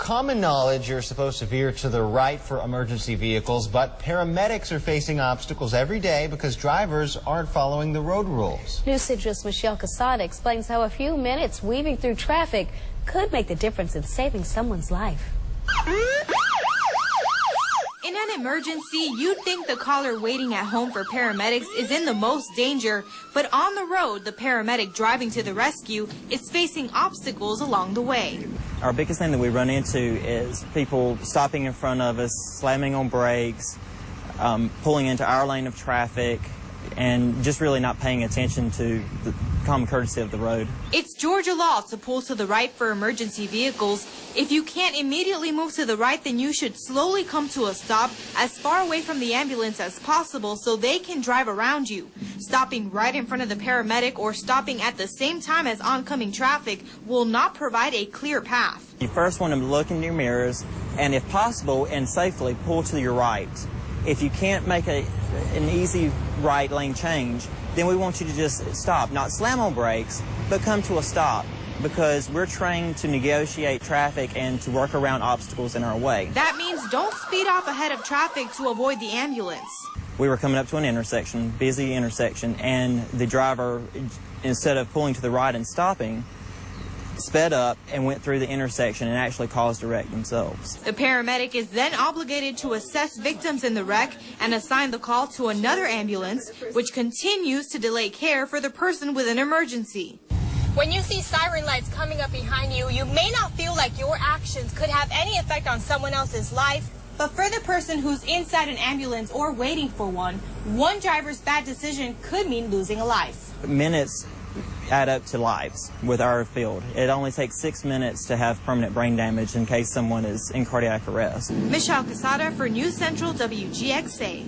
common knowledge you're supposed to veer to the right for emergency vehicles, but paramedics are facing obstacles every day because drivers aren't following the road rules. Newscentral's Michelle Casada explains how a few minutes weaving through traffic could make the difference in saving someone's life. In an emergency, you'd think the caller waiting at home for paramedics is in the most danger, but on the road, the paramedic driving to the rescue is facing obstacles along the way. Our biggest thing that we run into is people stopping in front of us, slamming on brakes, pulling into our lane of traffic, and just really not paying attention to the common courtesy of the road. It's Georgia law to pull to the right for emergency vehicles. If you can't immediately move to the right, then you should slowly come to a stop as far away from the ambulance as possible so they can drive around you. Stopping right in front of the paramedic or stopping at the same time as oncoming traffic will not provide a clear path. You first want to look in your mirrors and, if possible and safely, pull to your right. If you can't make an easy right lane change, then we want you to just stop, not slam on brakes, but come to a stop, because we're trained to negotiate traffic and to work around obstacles in our way. That means don't speed off ahead of traffic to avoid the ambulance. We were coming up to an intersection, busy intersection, and the driver, instead of pulling to the right and stopping, sped up and went through the intersection and actually caused a wreck themselves. The paramedic is then obligated to assess victims in the wreck and assign the call to another ambulance, which continues to delay care for the person with an emergency. When you see siren lights coming up behind you, you may not feel like your actions could have any effect on someone else's life. But for the person who's inside an ambulance or waiting for one driver's bad decision could mean losing a life. Minutes add up to lives with our field. It only takes 6 minutes to have permanent brain damage in case someone is in cardiac arrest. Michelle Casada for Newscentral WGXA.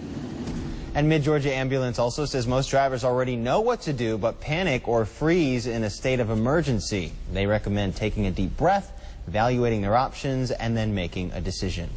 And Mid-Georgia Ambulance also says most drivers already know what to do, but panic or freeze in a state of emergency. They recommend taking a deep breath, evaluating their options, and then making a decision.